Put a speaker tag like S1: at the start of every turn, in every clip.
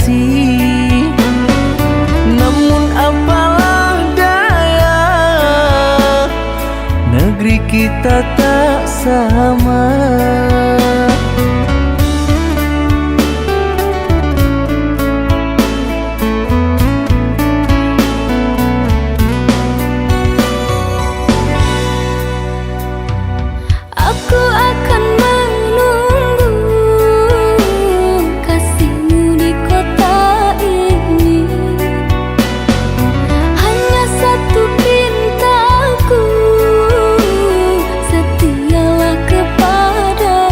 S1: kasih. Namun apalah daya, negeri kita tak sama.
S2: Aku akan menunggu kasihmu di kota ini. Hanya satu pintaku, setialah kepadaku.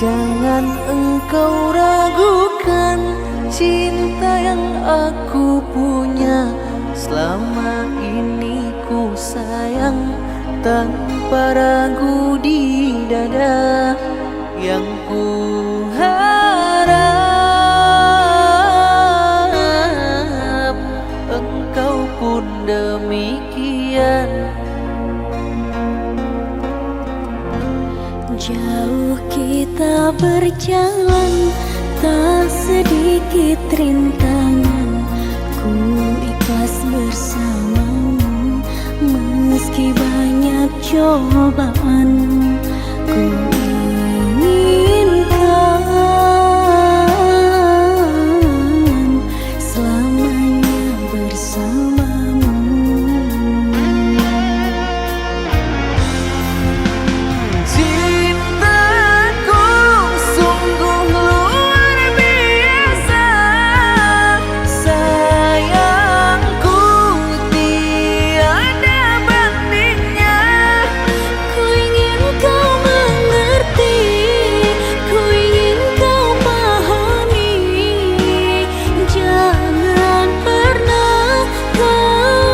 S1: Jangan engkau ragukan cinta yang aku punya. Selama ini ku sayang tanpa ragu di dada. Yang ku harap engkau pun demikian.
S2: Jauh kita berjalan, tak sedikit rintangan. Ku ikhlas bersamamu, meski banyak cobaan. Ku inginkan selamanya bersamamu.
S1: Cintaku sungguh luar biasa, sayangku tiada bandingnya.
S2: Ku ingin kau mengerti, ku ingin kau pahami. Jangan pernah kau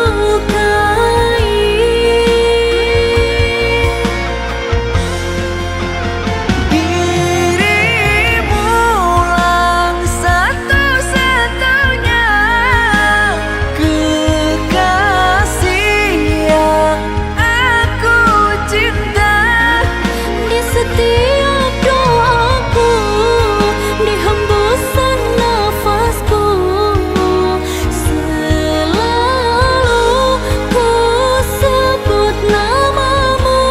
S2: lukai.
S1: Dirimulah satu-satunya kekasih yang aku cinta.
S2: Di setiap doaku, di hembusan nafasku, selalu ku sebut namamu.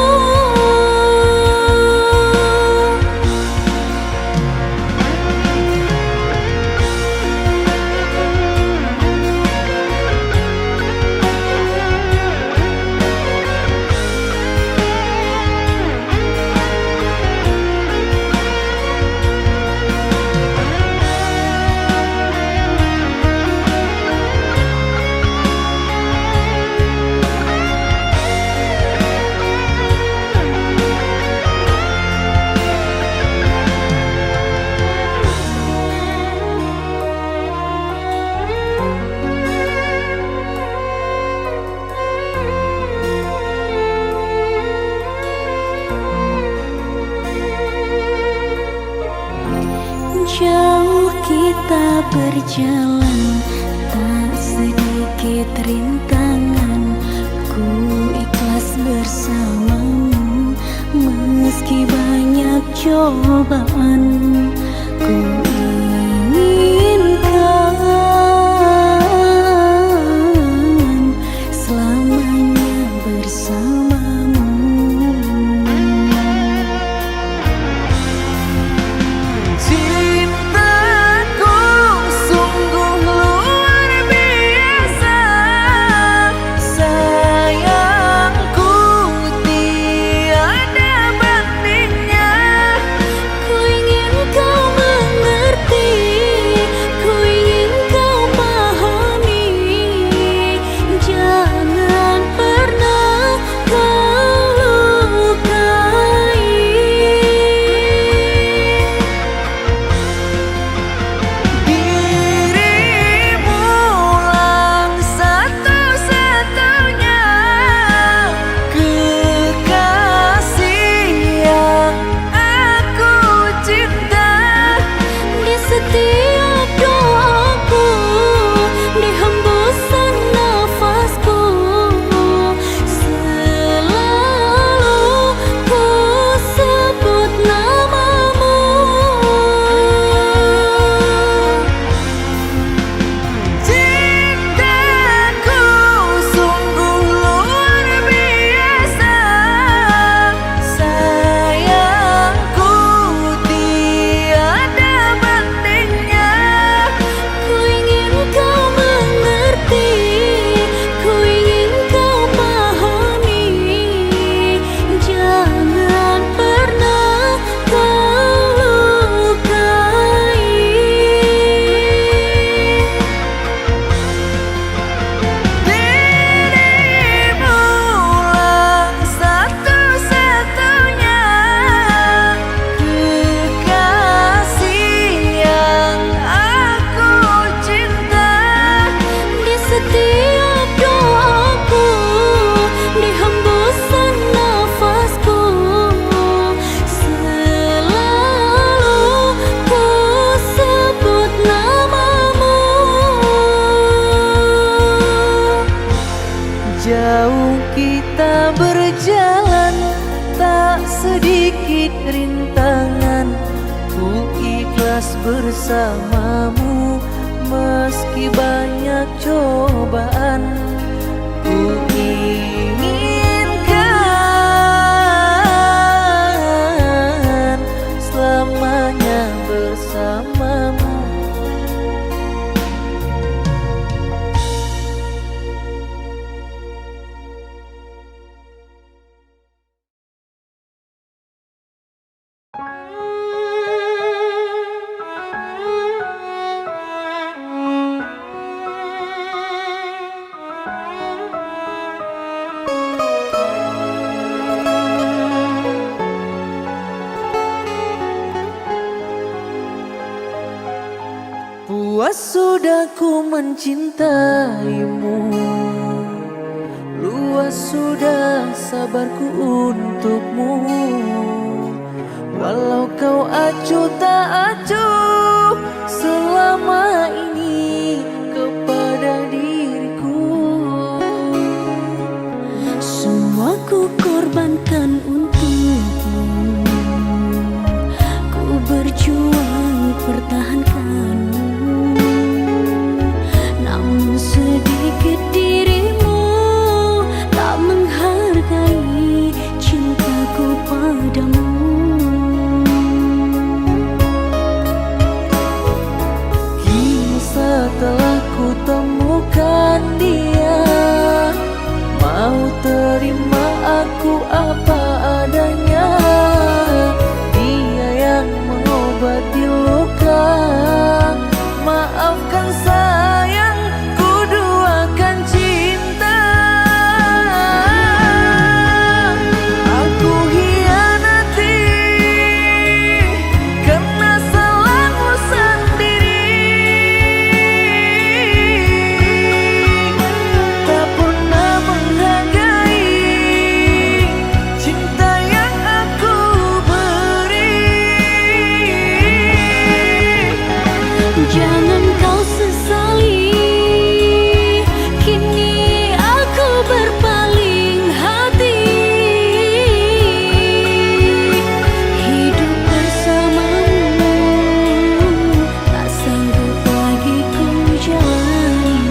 S2: Jauh kita berjalan, tak sedikit rintangan. Ku ikhlas bersamamu, meski banyak cobaan. Ku inginkan selamanya bersamamu.
S1: Cintaku sungguh luar biasa, sayangku tiada bandingnya.
S2: Ku ingin kau mengerti, ku ingin kau pahami. Jangan pernah kau
S1: jauh kita berjalan, tak sedikit rintangan. Ku ikhlas bersamamu meski banyak cobaan. Ku inginkan selamanya bersamamu. Puas sudah ku mencintaimu, luas sudah sabarku untukmu. Walau kau acuh tak acuh selama ini kepada diriku.
S2: Semua ku korbankan untukmu, ku berjuang pertahankanmu. Namun sedikit dirimu tak menghargai cintaku padamu.
S1: Kini setelah ku temukan dia, mau terima aku apa adanya. Dia yang mengobati luka, maafkan sayang, ku duakan cinta. Aku hianati karena salahmu sendiri, tak pernah menghargai cinta yang aku beri.
S2: Jangan kau sesali, kini aku berpaling hati. Hidup bersamamu tak sanggup lagi ku jalani.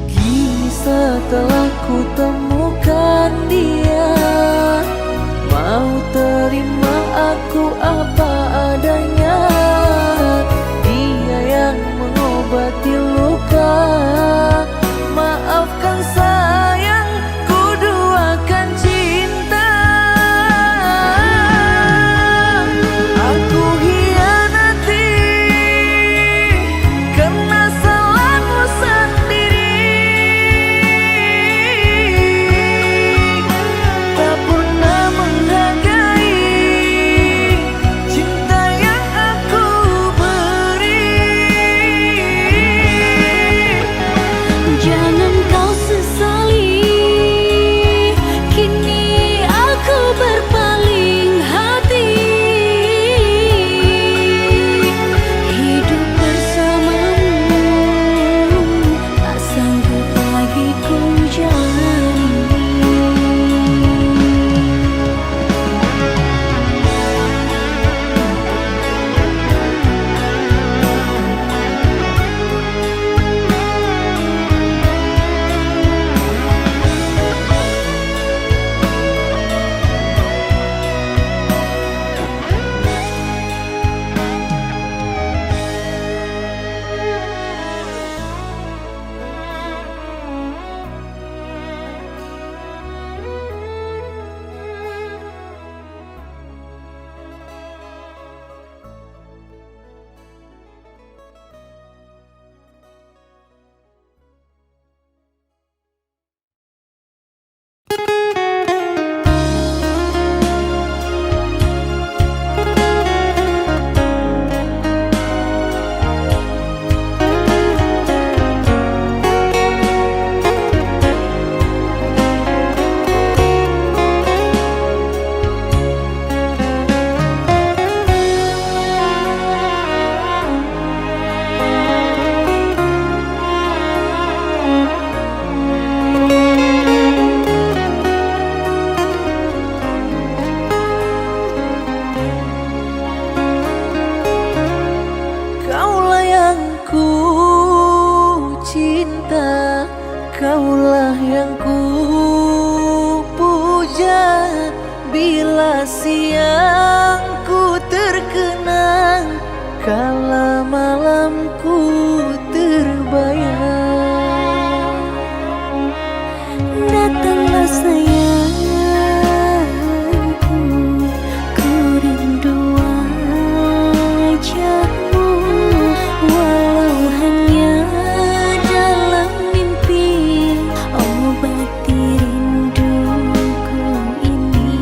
S1: Kini setelah ku temukan dia, mau terima aku apa adanya. Dia yang mengobati luka, maafkan sayang, ku duakan cinta. Aku hianati karena salahmu sendiri, tak pernah menghargai cinta yang aku yang ku puja, bila siang ku terkenang, kala malamku terbayang.
S2: Datanglah sayangku, ku rindu wajahmu, walau hanya dalam mimpi, obati rinduku ini.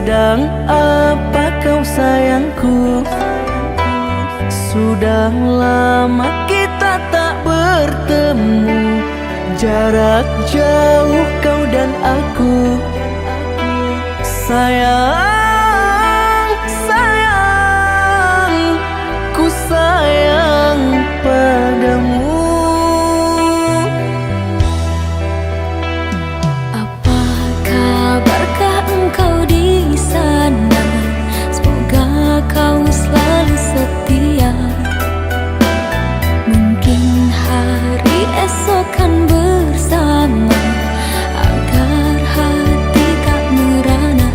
S1: Sedang apa kau sayangku? Sudah lama kita tak bertemu, jarak jauh kau dan aku. Sayang, sayang, ku sayang padamu.
S2: Apa kabarkah engkau di sana? Semoga kau selalu setia. Mungkin hari esok kan bersama, agar hati tak merana.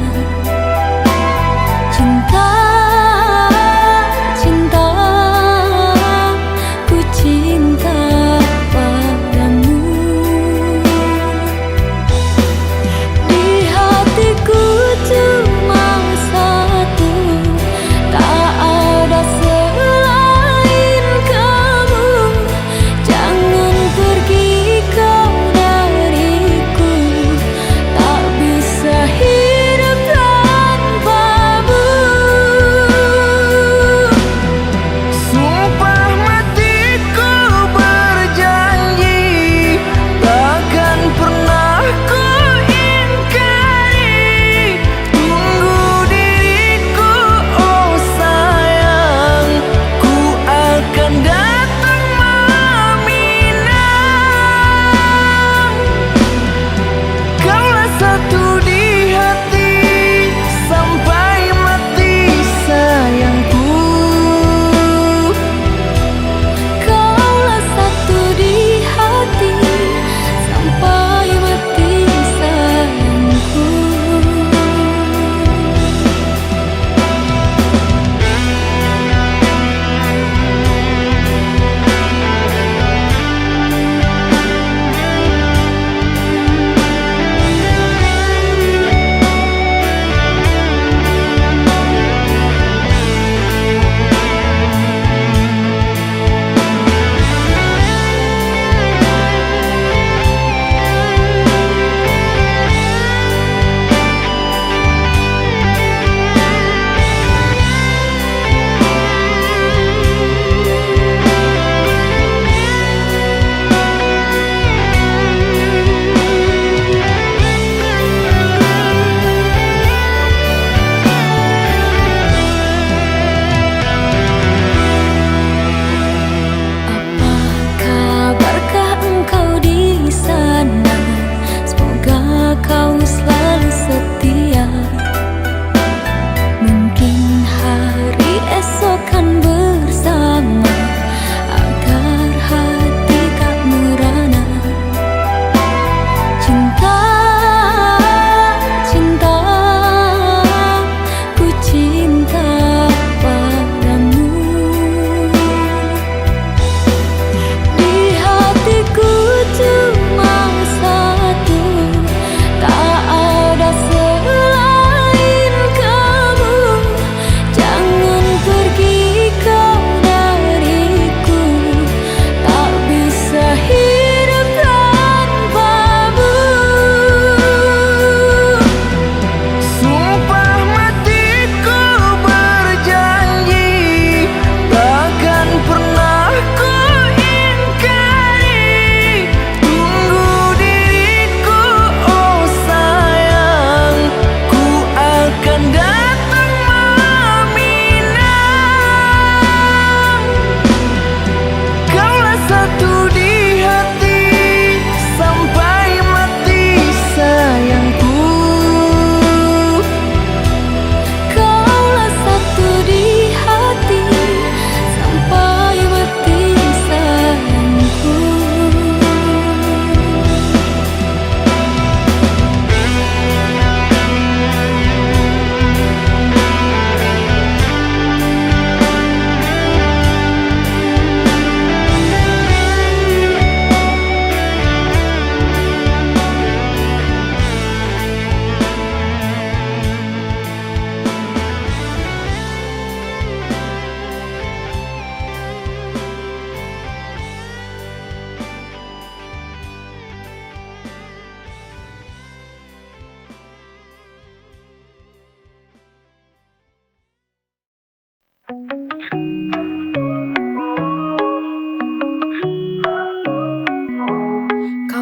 S2: Kau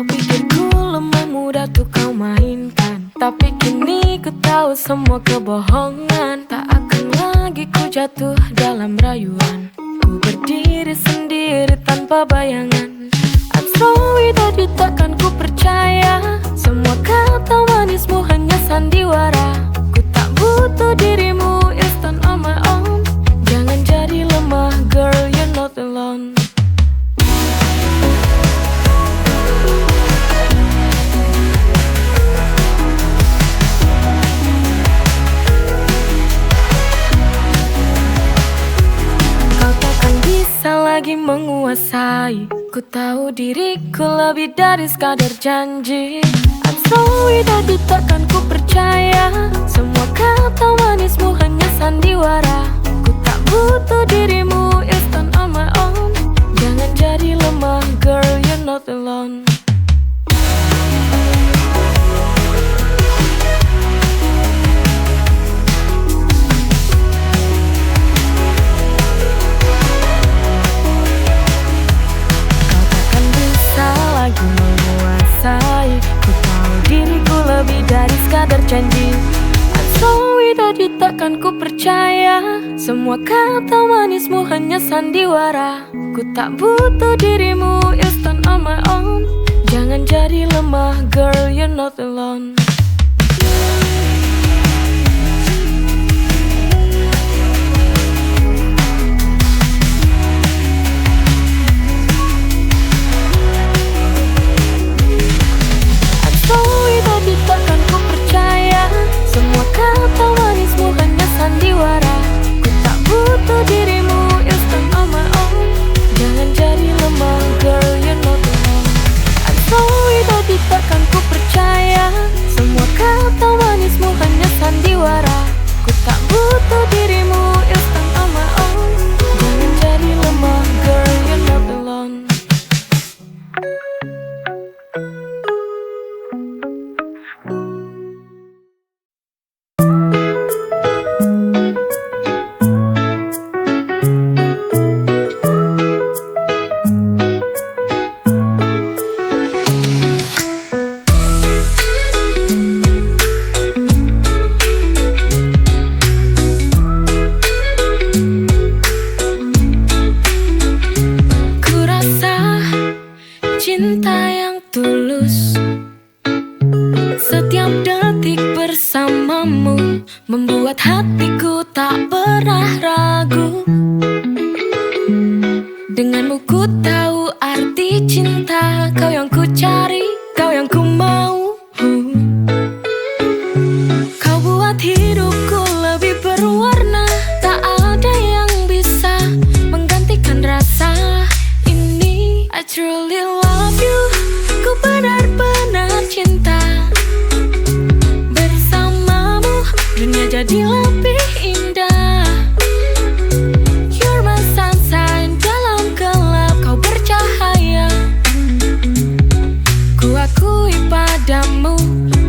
S2: pikir ku lemah mudah tuh kau mainkan, tapi kini ku tahu semua kebohongan. Tak akan lagi ku jatuh dalam rayuan, ku berdiri sendiri tanpa bayangan. I'm strong without you, takkan ku percaya. Semua kata manismu hanya sandiwara. Ku tak butuh dirimu, you stand on my own. Jangan jadi lemah girl, you're not alone. Lagi menguasai, ku tahu diriku lebih dari sekadar janji. I'm strong without you, takkan ku percaya. Semua kata manismu hanya sandiwara. Ku tak butuh dirimu, you stand on my own. Jangan jadi lemah girl, you're not alone. Ku tahu diriku lebih dari sekadar janji. I'm strong without you, takkan ku percaya. Semua kata manismu hanya sandiwara. Ku tak butuh dirimu, you stand on my own. Jangan jadi lemah girl, you're not alone. Takkan ku percaya. Semua kata manismu hanya sandiwara. Ku tak butuh dirimu, you stand on my own. Jangan jadi lemah girl, you're not alone. I'm strong without you, takkan ku percaya. Semua kata manismu hanya sandiwara. Ku tak butuh dirimu, you stand on my own. Jangan jadi lemah girl, you're not alone. Cinta yang tulus, setiap detik bersamamu membuat hatiku tak pernah ragu. Denganmu ku tahu arti cinta. Kau yang ku cari, kau yang ku mau. Kau buat hidupku lebih berwarna. Tak ada yang bisa menggantikan rasa ini. I truly love you, ku benar-benar cinta. Bersamamu dunia jadi lebih indah. You're my sunshine, dalam gelap kau bercahaya. Ku akui padamu,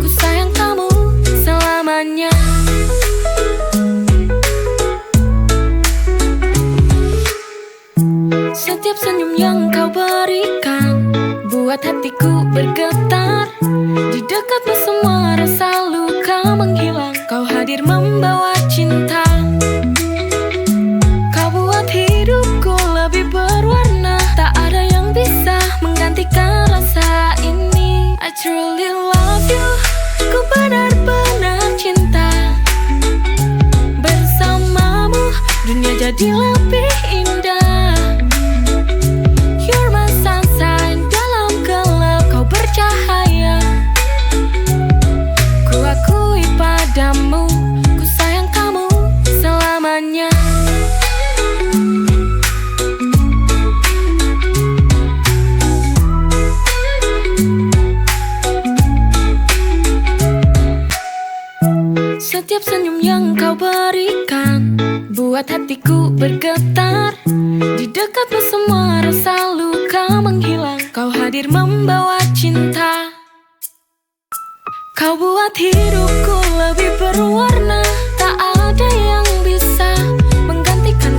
S2: ku sayang kamu selamanya. Setiap senyum yang kau berikan buat hatiku bergetar. Di dekatmu semua rasa luka menghilang. Kau hadir membawa cinta. Kau buat hidupku lebih berwarna. Tak ada yang bisa menggantikan rasa ini. I truly love you, ku benar-benar cinta. Bersamamu dunia jadi lebih indah. You're my sunshine, dalam gelap kau bercahaya. Ku akui padamu, ku sayang kamu selamanya. Setiap senyum yang kau berikan buat hatiku bergetar. Di dekatmu semua rasa luka menghilang. Kau hadir membawa cinta. Kau buat hidupku lebih berwarna. Tak ada yang bisa menggantikan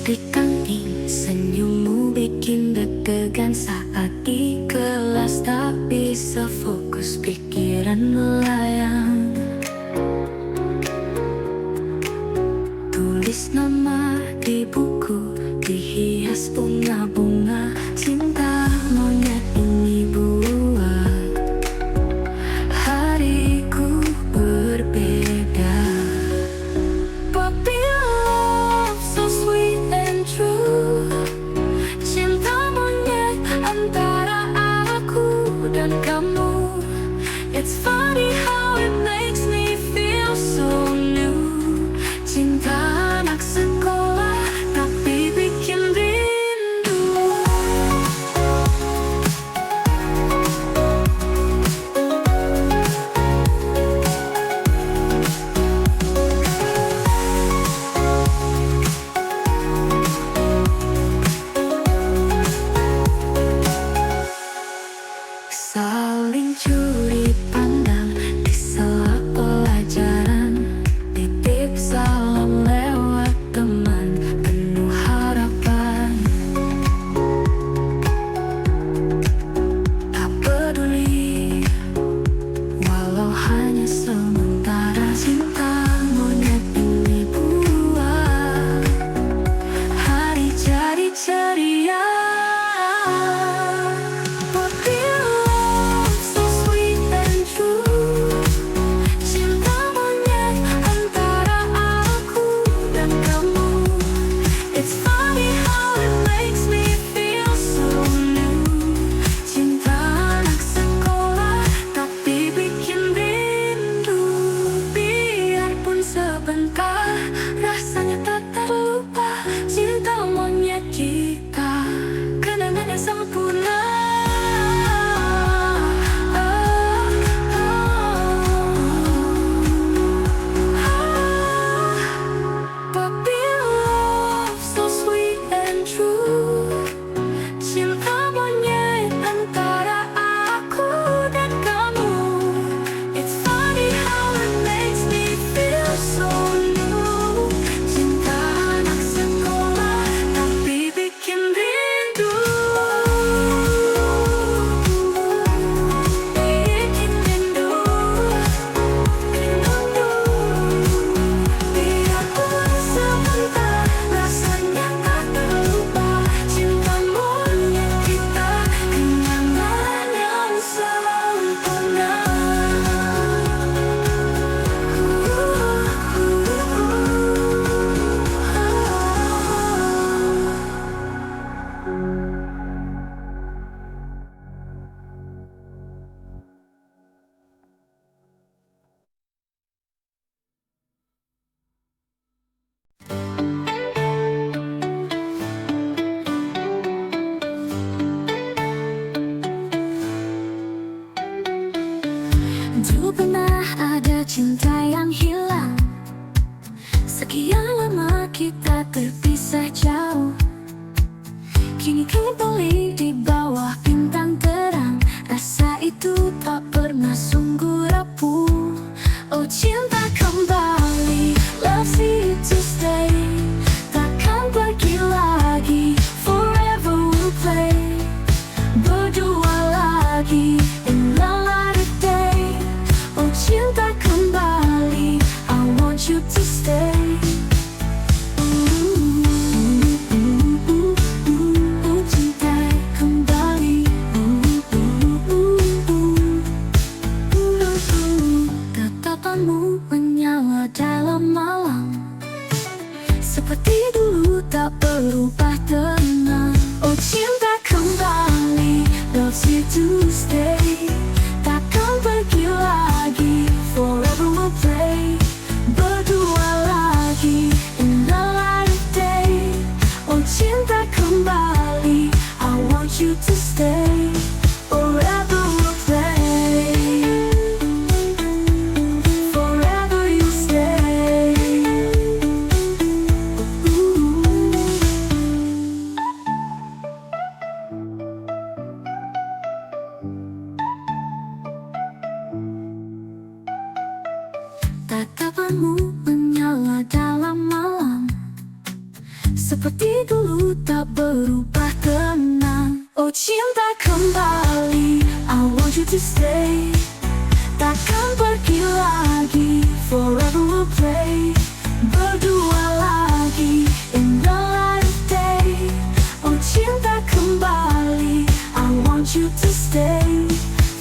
S2: di kaki. Senyummu bikin deg-degan saat di kelas, tak bisa fokus, pikiran melayang. Tulis nama di buku, dihias bunga-bunga. Cinta monyet ini buah, hariku berbeda. Puppy love, so sweet and true. Cinta monyet antara aku dan kamu. It's funny how it makes me feel so new. Cinta anak sekolah tapi bikin rindu. Saling curi pandang di sela pelajaran, titip salam lewat teman, penuh harapan. Tak peduli walau hanya sementara, cinta monyet ini buah, hari jadi ceria. Puppy love, so sweet and true. Cinta monyet antara aku dan kamu. It's funny how it makes me feel so new. Cinta anak sekolah tapi bikin rindu. Biarpun sebentar, rasanya tak terlupa. Cinta monyet kita, kenangan yang sempurna. Puppy love, so sweet and true. Cinta monyet antara aku dan kamu. It's funny how it makes me feel so new. Cinta anak sekolah tapi bikin rindu. Bikin rindu, rindu. Biarpun sebentar, rasanya tak terlupa. Cinta monyet kita, kenangan yang sempurna. Dulu pernah ada cinta yang hilang. Sekian lama kita terpisah jauh. Kini kembali di bawah bintang terang. Rasa itu tak pernah sungguh rapuh. Oh cinta kembali, love's here to stay. Takkan pergi lagi, forever we'll play. Berdua lagi in the light of day. Oh cinta kembali, I want you to stay. Cinta kembali. Tatapanmu menyala dalam malam, seperti dulu tak berubah tenang. Oh cinta kembali, love's here to stay. Takkan pergi lagi, forever we'll play. Berdua lagi in the light of day. Oh cinta kembali, I want you to stay. Forever we'll play. Forever you stay. seperti dulu tak berubah tenang. Oh cinta kembali, I want you to stay. Takkan pergi lagi, forever we'll play. Berdua lagi, in the light of day. Oh cinta kembali, I want you to stay.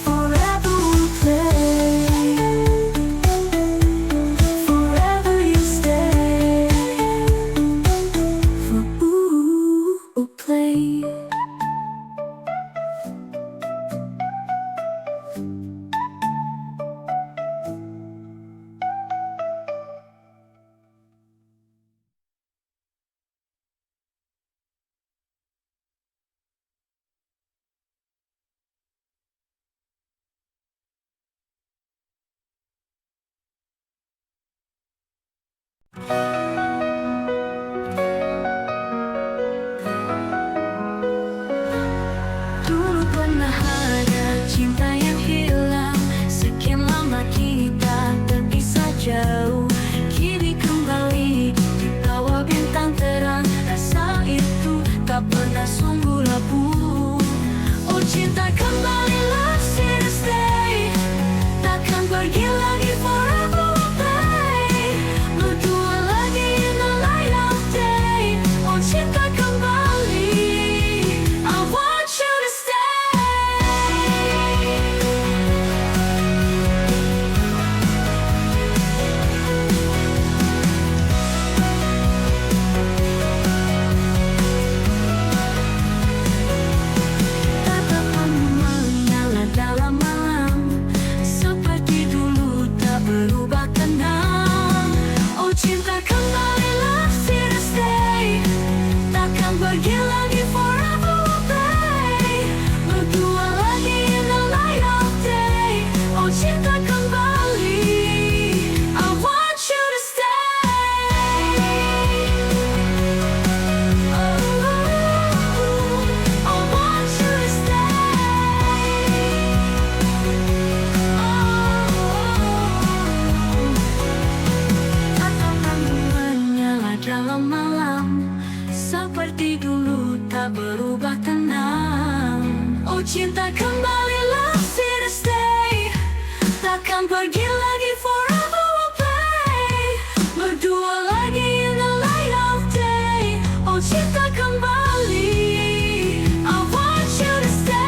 S2: Forever we'll play. Forever you stay. We'll play. Dulu pernah ada cinta yang hilang, sekian lama kita terpisah jauh. Kini kembali di bawah bintang terang, rasa itu tak pernah sungguh labuh. Oh cinta kembalilah, here to stay. Takkan pergi lagi, forever we'll play. Berdua lagi in the light of day. Oh cinta kembali, I want you to stay. Tatapanmu menyala dalam malam, seperti dulu tak berubah tenang. Oh cinta kembalilah, here to stay. Takkan pergi lagi, forever we'll play. Berdua lagi in the light of day. Oh cinta kembali, I want you to stay. Oh, I want you to stay. Tatapanmu menyala dalam malam, seperti dulu tak berubah tenang. Oh cinta kembalilah, here to stay. Takkan pergi lagi, forever we'll play. Berdua lagi in the light of day. Oh cinta kembali, I want you to stay.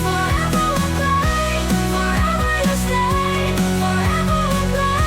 S2: Forever we'll play. Forever you stay. Forever we'll play.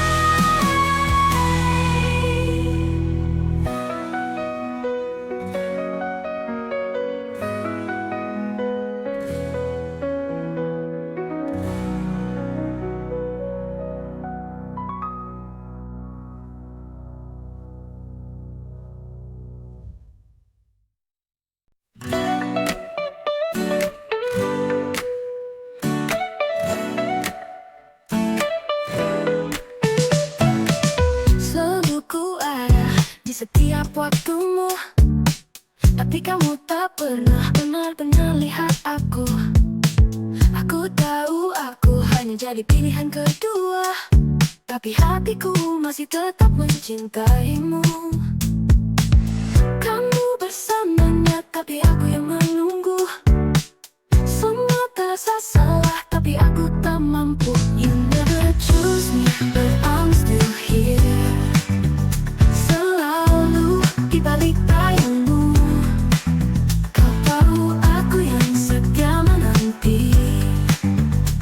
S2: Selalu ku ada di setiap waktumu, tapi kamu tak pernah benar-benar lihat aku. Aku tahu aku hanya jadi pilihan kedua, tapi hatiku masih tetap mencintaimu. Kamu bersamanya, tapi aku yang menunggu. Semua terasa salah, tapi aku tak mampu. You never choose me, but I'm still here. Selalu di balik bayangmu. Kau tahu aku yang setia menanti,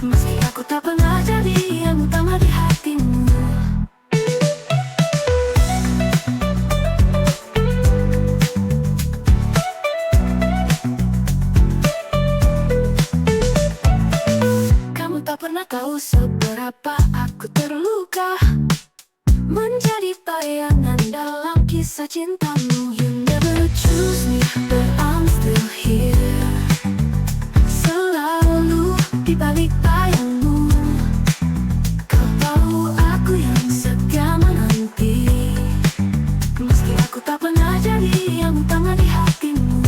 S2: meski aku tak pernah jadi yang utama di hatimu. Kamu tak pernah tahu seberapa aku terluka, menjadi bayangan dalam kisah cintamu. You never choose me, but I'm still here. Selalu di balik bayangmu. Kau tahu aku yang setia menanti, meski aku tak pernah jadi yang utama di hatimu.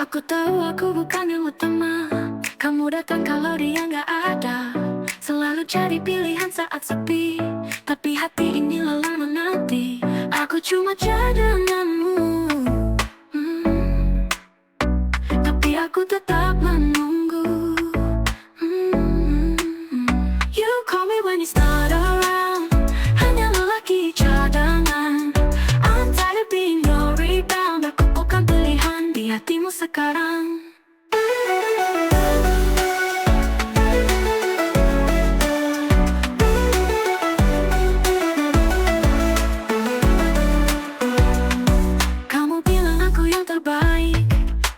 S2: Aku tahu aku bukan yang utama. Kamu datang kalau dia nggak ada. Selalu cari pilihan saat sepi, tapi hati ini lelah menanti. Aku cuma cadanganmu, tapi aku tetap menunggu. You call me when it's not around. Hanya lelaki cadangan. I'm tired of being your rebound. Aku bukan pilihan di hatimu sekarang. Kamu bilang aku yang terbaik,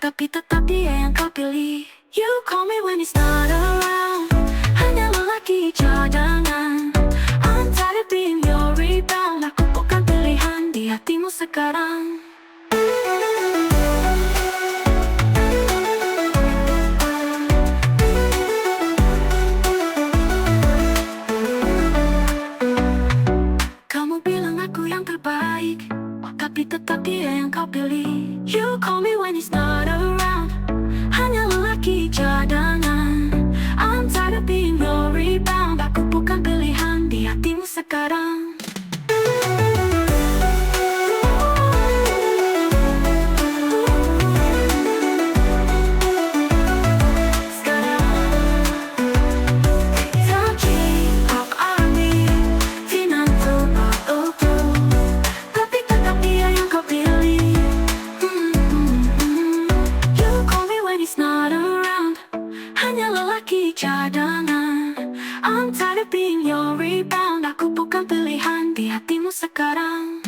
S2: tapi tetap dia yang kau pilih. You call me when it's not around. Hanya lelaki cadangan. I'm tired of being your rebound. Aku bukan pilihan di hatimu sekarang. Kamu bilang aku yang terbaik, tapi tetap dia yang kau pilih. You call me when it's not around. Hanya lelaki cadangan. I'm tired of being your rebound. Aku bukan pilihan di hatimu sekarang. Cadangan. I'm tired of being your rebound. Aku bukan pilihan di hatimu sekarang.